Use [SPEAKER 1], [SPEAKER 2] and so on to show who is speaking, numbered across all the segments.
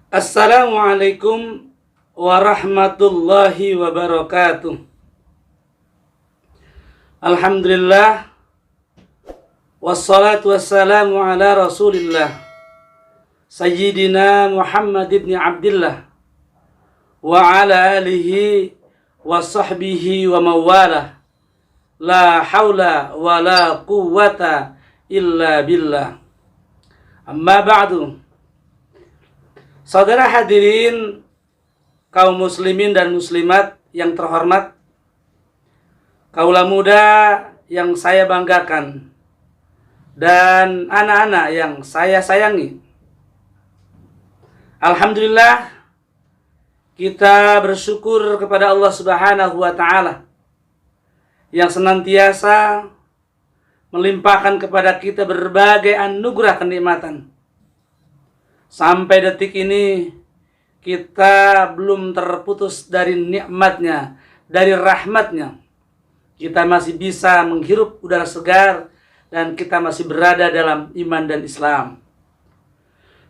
[SPEAKER 1] Assalamualaikum warahmatullahi wabarakatuh. Alhamdulillah, wassalatu wassalamu ala rasulillah Sayyidina Muhammad ibn Abdillah wa ala alihi wa sahbihi wa mawalah. La hawla wa la quwwata illa billah. Amma ba'du. Saudara hadirin kaum muslimin dan muslimat yang terhormat, kaula muda yang saya banggakan, dan anak-anak yang saya sayangi. Alhamdulillah, kita bersyukur kepada Allah Subhanahu wa Ta'ala yang senantiasa melimpahkan kepada kita berbagai anugerah kenikmatan. Sampai detik ini kita belum terputus dari nikmatnya, dari rahmatnya. Kita masih bisa menghirup udara segar dan kita masih berada dalam iman dan Islam.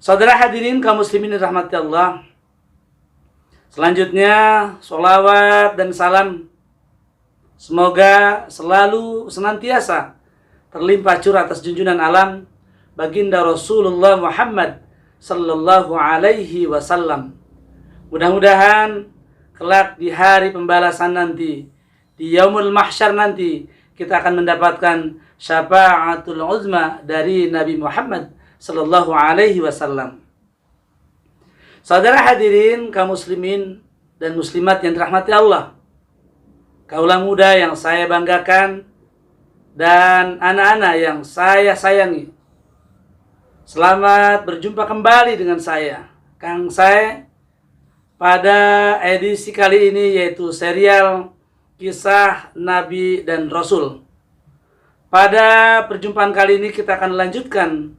[SPEAKER 1] Saudara hadirin kaum muslimin rahmati Allah. Selanjutnya, sholawat dan salam semoga selalu senantiasa terlimpah curah atas junjungan alam baginda Rasulullah Muhammad sallallahu alaihi wasallam. Mudah-mudahan kelak di hari pembalasan nanti, di yaumul mahsyar nanti, kita akan mendapatkan syafaatul uzma dari Nabi Muhammad sallallahu alaihi wasallam. Saudara hadirin kaum muslimin dan muslimat yang dirahmati Allah, kaula muda yang saya banggakan dan anak-anak yang saya sayangi, selamat berjumpa kembali dengan saya, Kang Sae, pada edisi kali ini, yaitu serial Kisah Nabi dan Rasul. Pada perjumpaan kali ini kita akan lanjutkan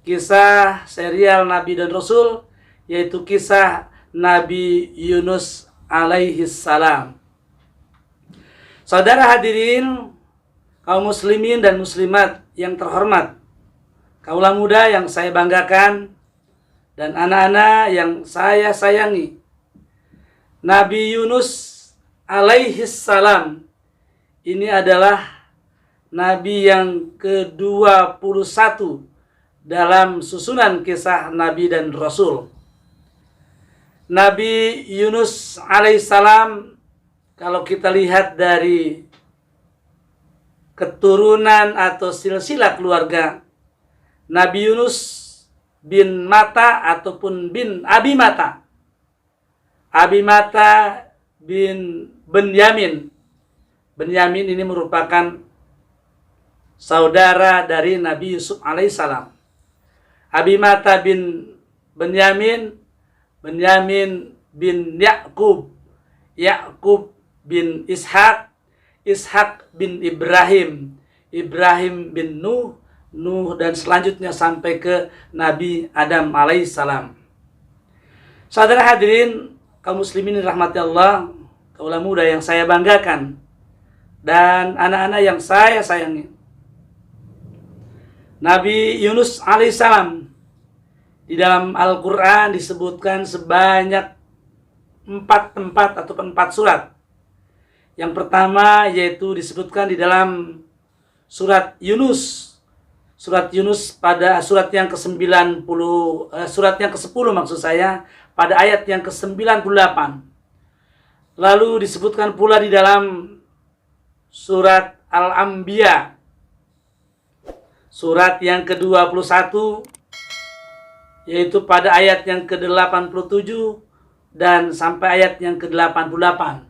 [SPEAKER 1] kisah serial Nabi dan Rasul, yaitu kisah Nabi Yunus alaihi salam. Saudara hadirin kaum muslimin dan muslimat yang terhormat, kaula muda yang saya banggakan dan anak-anak yang saya sayangi, Nabi Yunus alaihi salam ini adalah Nabi yang ke-21 dalam susunan kisah Nabi dan Rasul. Nabi Yunus alaihissalam, kalau kita lihat dari keturunan atau silsilah keluarga, Nabi Yunus bin Mata ataupun bin Abi Mata. Abi Mata bin Benyamin. Benyamin ini merupakan saudara dari Nabi Yusuf alaihissalam. Abi Mata bin Benyamin, Benyamin bin Yakub, Yakub bin Ishak, Ishak bin Ibrahim, Ibrahim bin Nuh, Nuh, dan selanjutnya sampai ke Nabi Adam alaihissalam. Saudara hadirin kaum muslimin rahmati Allah, kaula muda yang saya banggakan dan anak-anak yang saya sayangi, Nabi Yunus alaihissalam di dalam Al-Quran disebutkan sebanyak 4 tempat atau 4 surat. Yang pertama yaitu disebutkan di dalam surat Yunus. Surat Yunus pada surat yang ke-90, surat yang ke-10 maksud saya, pada ayat yang ke-98. Lalu disebutkan pula di dalam surat Al-Anbiya, surat yang ke-21, yaitu pada ayat yang ke-87 dan sampai ayat yang ke-88.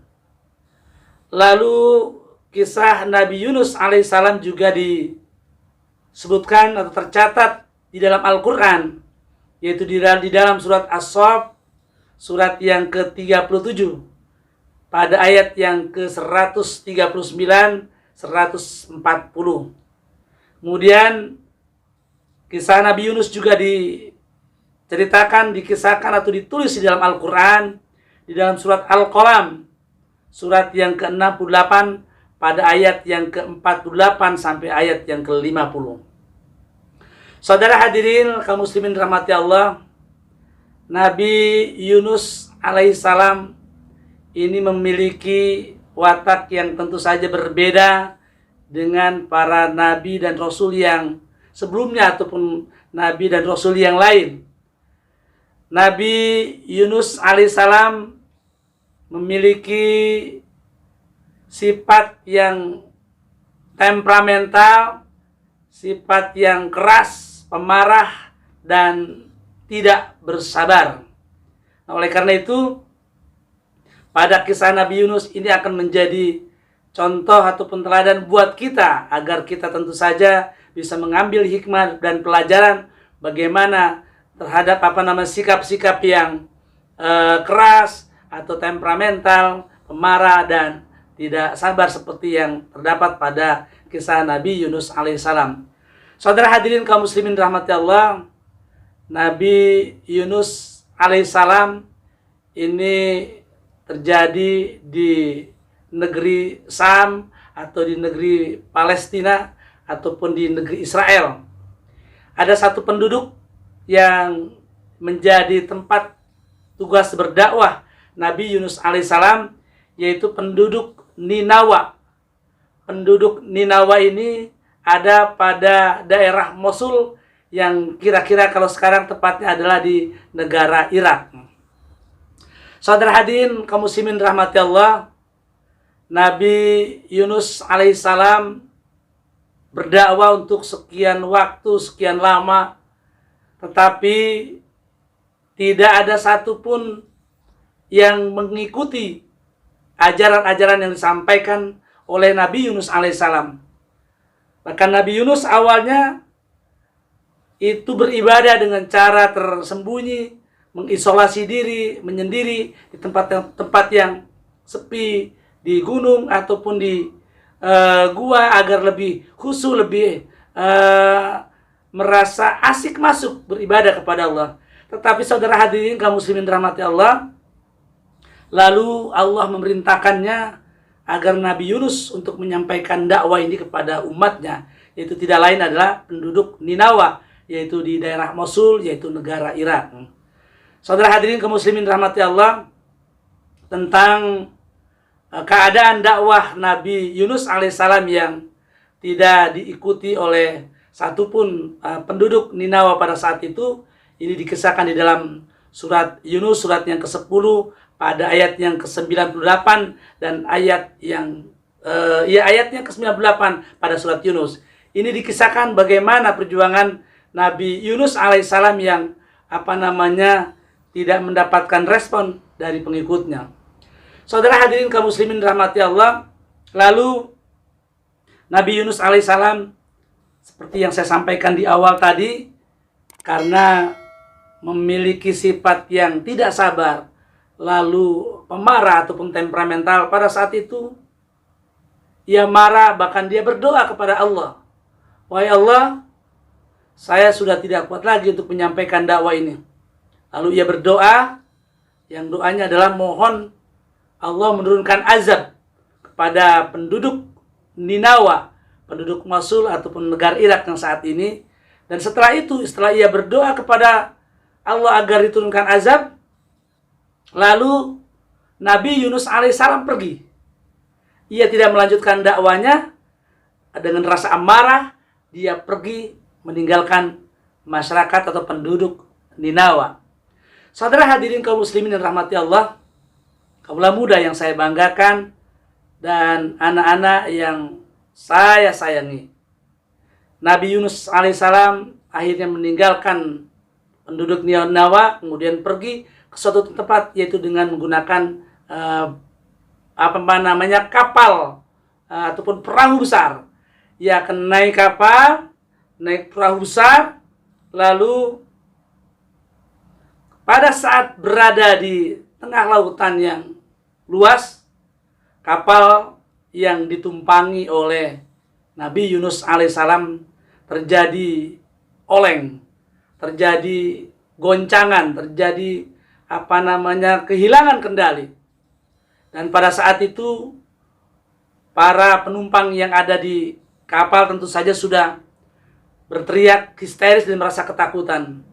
[SPEAKER 1] Lalu kisah Nabi Yunus alaihissalam juga disebutkan atau tercatat di dalam Al-Quran, yaitu di dalam surat As-Saff, surat yang ke-37, pada ayat yang ke-139, 140. Kemudian kisah Nabi Yunus juga diceritakan, dikisahkan atau ditulis di dalam Al-Quran, di dalam surat Al-Qalam, surat yang ke-68 pada ayat yang ke-48 sampai ayat yang ke-50. Saudara hadirin kaum muslimin rahmati Allah, Nabi Yunus alaihissalam ini memiliki watak yang tentu saja berbeda dengan para nabi dan rasul yang sebelumnya ataupun nabi dan rasul yang lain. Nabi Yunus alaihissalam memiliki sifat yang temperamental, sifat yang keras, pemarah, dan tidak bersabar. Nah, oleh karena itu, pada kisah Nabi Yunus ini akan menjadi contoh ataupun teladan buat kita, agar kita tentu saja bisa mengambil hikmah dan pelajaran bagaimana terhadap sikap-sikap yang keras atau temperamental, pemarah, dan tidak sabar seperti yang terdapat pada kisah Nabi Yunus alaihissalam. Saudara hadirin kaum muslimin rahmati Allah, Nabi Yunus alaihissalam ini terjadi di negeri Sam atau di negeri Palestina ataupun di negeri Israel. Ada satu penduduk yang menjadi tempat tugas berdakwah Nabi Yunus alaihissalam, yaitu penduduk Ninawa. Penduduk Ninawa ini ada pada daerah Mosul yang kira-kira kalau sekarang tepatnya adalah di negara Irak. Saudara hadirin kaum muslimin rahmati Allah, Nabi Yunus alaihissalam berdakwah untuk sekian waktu, sekian lama, tetapi tidak ada satupun yang mengikuti ajaran-ajaran yang disampaikan oleh Nabi Yunus alaihissalam. Bahkan Nabi Yunus awalnya itu beribadah dengan cara tersembunyi, mengisolasi diri, menyendiri di tempat yang sepi, di gunung ataupun di gua, agar lebih khusyuk, lebih merasa asik masuk beribadah kepada Allah. Tetapi saudara hadirin kaum muslimin rahmati Allah, lalu Allah memerintahkannya agar Nabi Yunus untuk menyampaikan dakwah ini kepada umatnya, yaitu tidak lain adalah penduduk Ninawa, yaitu di daerah Mosul, yaitu negara Irak. Saudara hadirin kaum muslimin rahmati Allah, tentang keadaan dakwah Nabi Yunus alaihissalam yang tidak diikuti oleh satupun penduduk Ninawa pada saat itu, ini dikisahkan di dalam surat Yunus, surat yang ke-10, pada ayat yang ke-98 dan ayat yang ayatnya ke-98 pada surat Yunus. Ini dikisahkan bagaimana perjuangan Nabi Yunus alaihissalam yang tidak mendapatkan respon dari pengikutnya. Saudara hadirin kaum muslimin rahmati Allah, lalu Nabi Yunus alaihissalam seperti yang saya sampaikan di awal tadi, karena memiliki sifat yang tidak sabar, lalu pemarah ataupun temperamental, pada saat itu ia marah, bahkan dia berdoa kepada Allah, "Wahai Allah, saya sudah tidak kuat lagi untuk menyampaikan dakwah ini." Lalu ia berdoa, yang doanya adalah mohon Allah menurunkan azab kepada penduduk Ninawa, penduduk Mosul ataupun negara Irak yang saat ini. Dan setelah itu, setelah ia berdoa kepada Allah agar diturunkan azab, lalu Nabi Yunus alaihissalam pergi. Ia tidak melanjutkan dakwanya, dengan rasa amarah dia pergi meninggalkan masyarakat atau penduduk Ninawa. Saudara hadirin kaum muslimin yang rahmati Allah, kaula muda yang saya banggakan, dan anak-anak yang saya sayangi, Nabi Yunus alaihissalam akhirnya meninggalkan penduduk Ninawa, kemudian pergi ke suatu tempat, yaitu dengan menggunakan kapal ataupun perahu besar. Ia akan naik kapal, naik perahu besar, lalu pada saat berada di tengah lautan yang luas, kapal yang ditumpangi oleh Nabi Yunus alaihissalam terjadi oleng, terjadi goncangan, terjadi kehilangan kendali. Dan pada saat itu para penumpang yang ada di kapal tentu saja sudah berteriak histeris dan merasa ketakutan.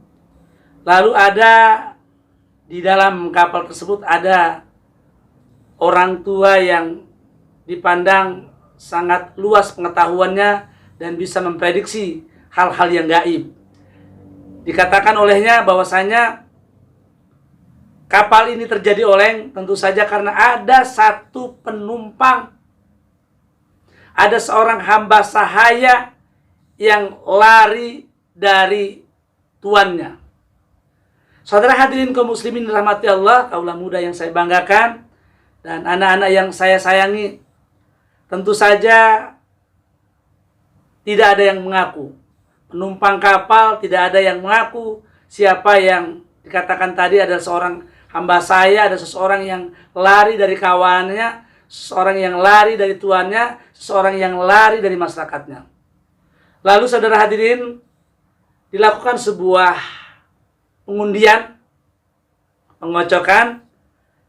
[SPEAKER 1] Lalu ada di dalam kapal tersebut ada orang tua yang dipandang sangat luas pengetahuannya dan bisa memprediksi hal-hal yang gaib. Dikatakan olehnya bahwasanya kapal ini terjadi oleng tentu saja karena ada satu penumpang, ada seorang hamba sahaya yang lari dari tuannya. Saudara hadirin kaum muslimin rahmati Allah, kaulah muda yang saya banggakan dan anak-anak yang saya sayangi, tentu saja tidak ada yang mengaku. Penumpang kapal tidak ada yang mengaku siapa yang dikatakan tadi adalah seorang hamba saya, ada seseorang yang lari dari kawannya, seseorang yang lari dari tuannya, seseorang yang lari dari masyarakatnya. Lalu saudara hadirin, dilakukan sebuah pengundian, pengocokan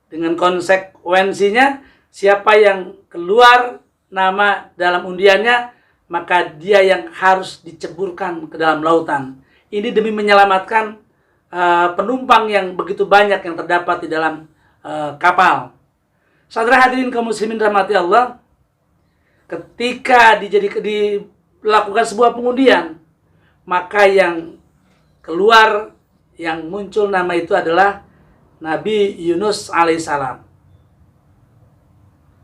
[SPEAKER 1] dengan konsekuensinya siapa yang keluar nama dalam undiannya, maka dia yang harus diceburkan ke dalam lautan. Ini demi menyelamatkan penumpang yang begitu banyak yang terdapat di dalam kapal. Saudara hadirin kaum muslimin rahmati Allah, ketika dilakukan sebuah pengundian, maka yang keluar, yang muncul nama itu adalah Nabi Yunus alaihissalam.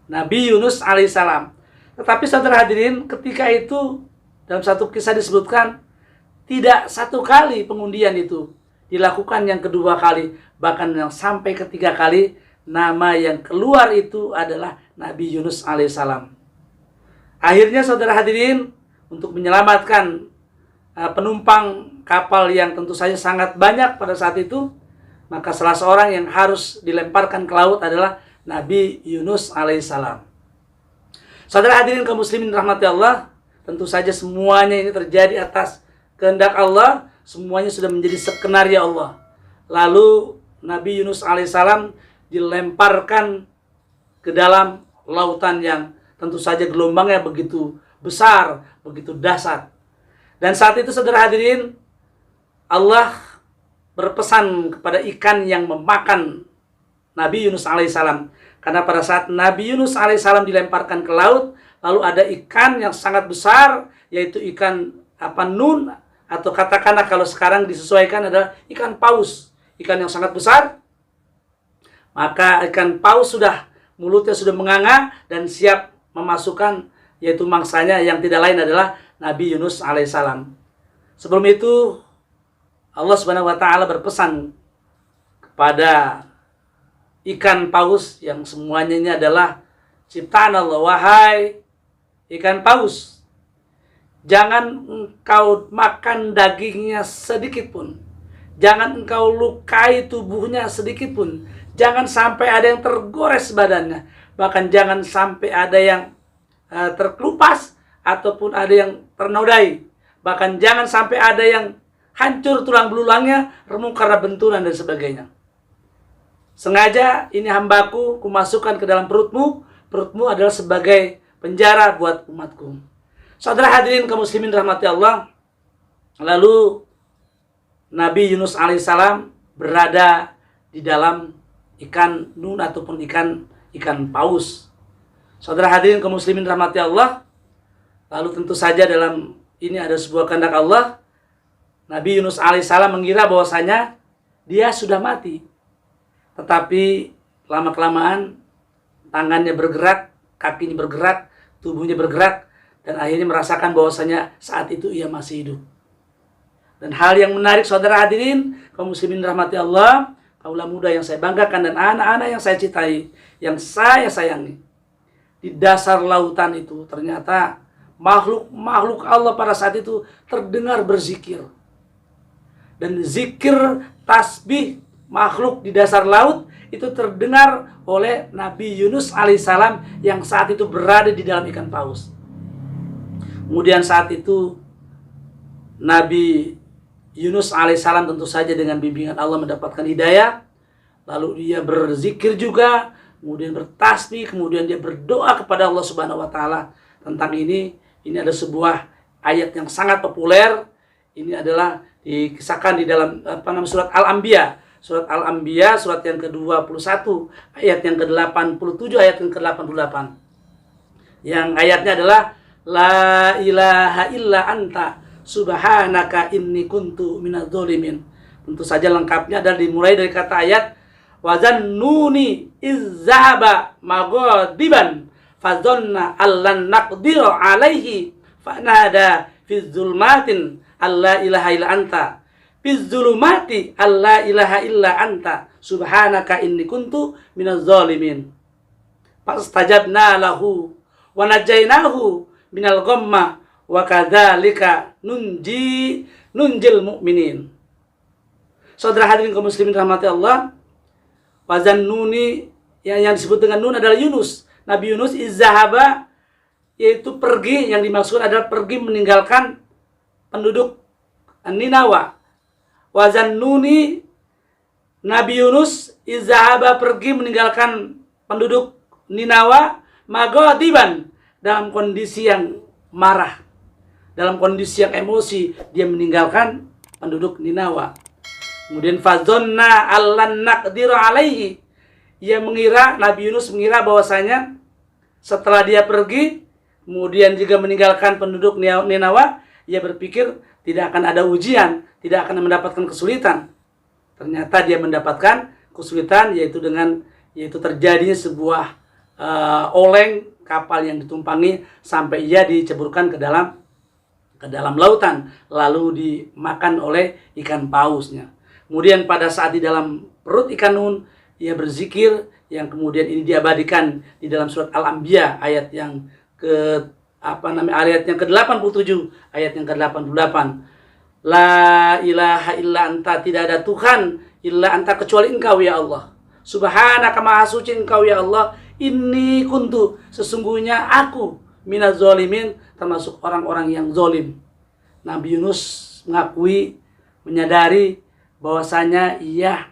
[SPEAKER 1] Nabi Yunus alaihissalam. Tetapi saudara hadirin, ketika itu dalam satu kisah disebutkan tidak satu kali pengundian itu dilakukan, yang kedua kali, bahkan yang sampai ketiga kali, nama yang keluar itu adalah Nabi Yunus alaihissalam. Akhirnya saudara hadirin, untuk menyelamatkan penumpang kapal yang tentu saja sangat banyak pada saat itu, maka salah seorang yang harus dilemparkan ke laut adalah Nabi Yunus alaihissalam. Saudara hadirin kaum muslimin rahmati Allah, tentu saja semuanya ini terjadi atas kehendak Allah, semuanya sudah menjadi skenario Allah. Lalu Nabi Yunus alaihissalam dilemparkan ke dalam lautan yang tentu saja gelombangnya begitu besar, begitu dahsyat. Dan saat itu saudara hadirin, Allah berpesan kepada ikan yang memakan Nabi Yunus alaihissalam. Karena pada saat Nabi Yunus alaihissalam dilemparkan ke laut, lalu ada ikan yang sangat besar, yaitu ikan nun, atau katakanlah kalau sekarang disesuaikan adalah ikan paus, ikan yang sangat besar. Maka ikan paus mulutnya sudah menganga dan siap memasukkan, yaitu mangsanya yang tidak lain adalah Nabi Yunus alaihissalam. Sebelum itu Allah Subhanahu wa taala berpesan kepada ikan paus yang semuanya ini adalah ciptaan Allah. Wahai ikan paus, jangan engkau makan dagingnya sedikit pun, jangan engkau lukai tubuhnya sedikit pun, jangan sampai ada yang tergores badannya, bahkan jangan sampai ada yang terkelupas ataupun ada yang ternodai, bahkan jangan sampai ada yang hancur tulang belulangnya, remuk karena benturan dan sebagainya. Sengaja ini hambaku kumasukkan ke dalam perutmu. Perutmu adalah sebagai penjara buat umatku. Saudara hadirin kaum muslimin rahmati Allah, lalu Nabi Yunus alaihissalam berada di dalam ikan nun ataupun ikan paus. Saudara hadirin kaum muslimin rahmati Allah, lalu tentu saja dalam ini ada sebuah kehendak Allah. Nabi Yunus alaihissalam mengira bahwasanya dia sudah mati. Tetapi lama-kelamaan tangannya bergerak, kakinya bergerak, tubuhnya bergerak, dan akhirnya merasakan bahwasanya saat itu ia masih hidup. Dan hal yang menarik saudara hadirin, kaum muslimin rahmati Allah, kaulah muda yang saya banggakan dan anak-anak yang saya cintai, yang saya sayangi. Di dasar lautan itu ternyata makhluk Allah pada saat itu terdengar berzikir. Dan zikir, tasbih, makhluk di dasar laut itu terdengar oleh Nabi Yunus alaihissalam yang saat itu berada di dalam ikan paus. Kemudian saat itu Nabi Yunus alaihissalam tentu saja dengan bimbingan Allah mendapatkan hidayah. Lalu dia berzikir juga, kemudian bertasbih, kemudian dia berdoa kepada Allah Subhanahu wa taala tentang ini. Ini ada sebuah ayat yang sangat populer. Ini adalah dikisahkan di dalam surat Al-Anbiya surat Al-Anbiya surat yang ke-21 ayat yang ke-87 ayat yang ke-88. Yang ayatnya adalah la ilaha illa anta subhanaka inni kuntu minadz zalimin. Tentu saja lengkapnya adalah dimulai dari kata ayat wazannuni izzaba maghadiban fadzanna allan naqdir alaihi fanada fi zulmatin alla ilaha illa anta fi zulumati alla ilaha illa anta subhanaka inni kuntu minadz zalimin. Fastajabna lahu wa najainahu minal ghamma wa kadzalika nunjil mu'minin. Saudara hadirin kaum muslimin rahmati Allah, wazannuni yang disebut dengan nun adalah Yunus. Nabi Yunus izzahaba, yaitu pergi, yang dimaksud adalah pergi meninggalkan penduduk Ninawa. Wazannuni, Nabi Yunus izzahaba pergi meninggalkan penduduk Ninawa maghadiban, dalam kondisi yang marah, dalam kondisi yang emosi, dia meninggalkan penduduk Ninawa. Kemudian fadzonna allan naqdir alaihi, ia mengira, Nabi Yunus mengira bahwasanya setelah dia pergi kemudian juga meninggalkan penduduk Ninawa, ia berpikir tidak akan ada ujian, tidak akan mendapatkan kesulitan. Ternyata dia mendapatkan kesulitan, yaitu terjadinya sebuah oleng kapal yang ditumpangi sampai ia diceburkan ke dalam lautan, lalu dimakan oleh ikan pausnya. Kemudian pada saat di dalam perut ikan nun, ia berzikir, yang kemudian ini diabadikan di dalam surat Al-Anbiya ayat yang ayat yang ke-87 ayat yang ke-88. La ilaha illa anta, tidak ada Tuhan illa anta kecuali engkau ya Allah. Subhanaka, maha suci engkau ya Allah. Inni kuntu, sesungguhnya aku minaz zalimin, termasuk orang-orang yang zalim. Nabi Yunus mengakui, menyadari bahwasanya ia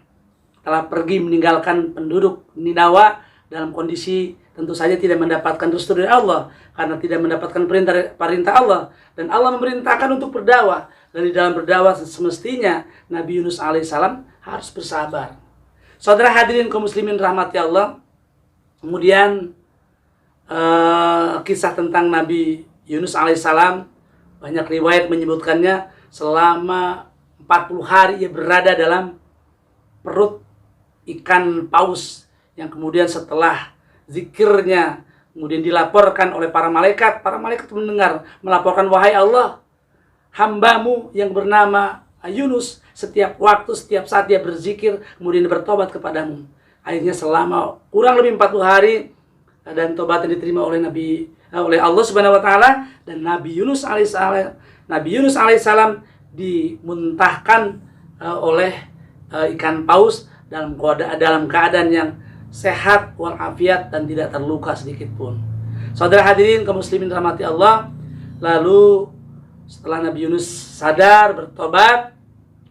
[SPEAKER 1] telah pergi meninggalkan penduduk Ninawa dalam kondisi tentu saja tidak mendapatkan restu dari Allah, karena tidak mendapatkan perintah Allah, dan Allah memerintahkan untuk berdakwah. Dan di dalam berdakwah semestinya Nabi Yunus alaihissalam harus bersabar. Saudara hadirin kaum muslimin rahmati Allah, kemudian kisah tentang Nabi Yunus alaihissalam, banyak riwayat menyebutkannya selama 40 hari ia berada dalam perut ikan paus, yang kemudian setelah zikirnya kemudian dilaporkan oleh para malaikat mendengar, melaporkan, wahai Allah, hambamu yang bernama Yunus setiap waktu, setiap saat dia berzikir, kemudian bertobat kepadamu. Akhirnya selama kurang lebih 40 hari dan tobatnya diterima oleh Allah Subhanahu wa taala, dan Nabi Yunus alaihissalam dimuntahkan oleh ikan paus dalam keadaan yang sehat walafiat dan tidak terluka sedikit pun. Saudara hadirin kaum muslimin rahmati Allah, lalu setelah Nabi Yunus sadar, bertobat,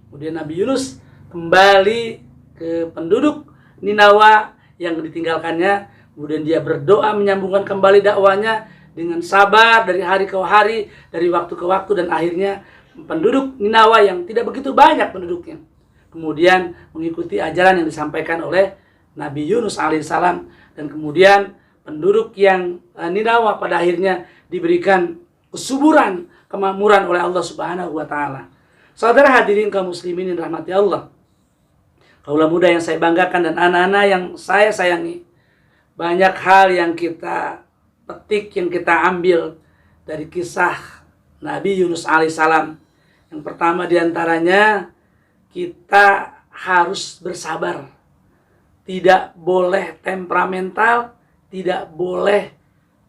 [SPEAKER 1] kemudian Nabi Yunus kembali ke penduduk Ninawa yang ditinggalkannya. Kemudian dia berdoa menyambungkan kembali dakwanya dengan sabar dari hari ke hari, dari waktu ke waktu, dan akhirnya penduduk Ninawa yang tidak begitu banyak penduduknya kemudian mengikuti ajaran yang disampaikan oleh Nabi Yunus alaihissalam, dan kemudian penduduk yang Ninawa pada akhirnya diberikan kesuburan, kemakmuran oleh Allah Subhanahu wa taala. Saudara hadirin kaum muslimin yang rahmati Allah, kaula muda yang saya banggakan dan anak-anak yang saya sayangi, banyak hal yang kita petik, yang kita ambil dari kisah Nabi Yunus alaihissalam. Yang pertama diantaranya, kita harus bersabar. Tidak boleh temperamental, tidak boleh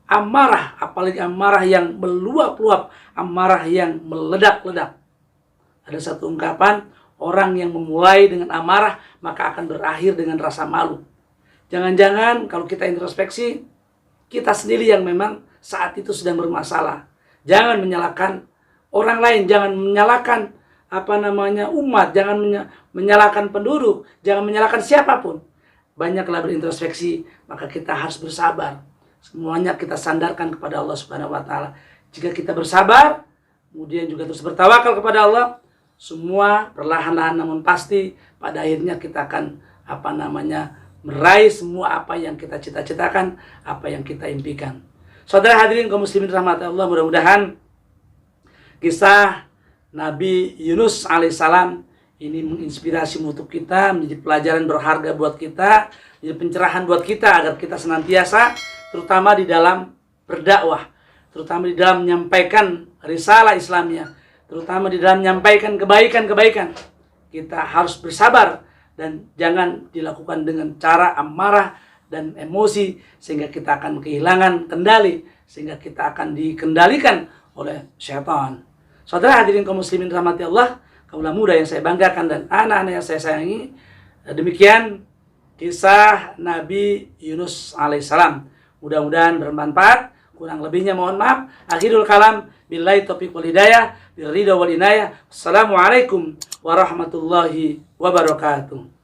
[SPEAKER 1] amarah, apalagi amarah yang meluap-luap, amarah yang meledak-ledak. Ada satu ungkapan, orang yang memulai dengan amarah maka akan berakhir dengan rasa malu. Jangan-jangan kalau kita introspeksi, kita sendiri yang memang saat itu sedang bermasalah. Jangan menyalahkan orang lain, jangan menyalahkan umat, jangan menyalahkan penduduk, jangan menyalahkan siapapun. Banyaklah berintrospeksi, maka kita harus bersabar. Semuanya kita sandarkan kepada Allah Subhanahu wa taala. Jika kita bersabar, kemudian juga terus bertawakal kepada Allah, semua perlahan-lahan namun pasti pada akhirnya kita akan meraih semua apa yang kita cita-citakan, apa yang kita impikan. Saudara hadirin kaum muslimin rahmati Allah, mudah-mudahan kisah Nabi Yunus alaihissalam ini menginspirasi untuk kita, menjadi pelajaran berharga buat kita, menjadi pencerahan buat kita agar kita senantiasa, terutama di dalam berdakwah, terutama di dalam menyampaikan risalah Islamnya, terutama di dalam menyampaikan kebaikan-kebaikan, kita harus bersabar dan jangan dilakukan dengan cara amarah dan emosi sehingga kita akan kehilangan kendali, sehingga kita akan dikendalikan oleh syaitan. Saudara hadirin kaum muslimin rahmati Allah, kaula muda yang saya banggakan dan anak-anak yang saya sayangi, demikian kisah Nabi Yunus alaihissalam. Mudah-mudahan bermanfaat. Kurang lebihnya mohon maaf. Akhirul kalam, billahi taufiq wal hidayah, bil ridha wal inayah. Assalamualaikum warahmatullahi wabarakatuh.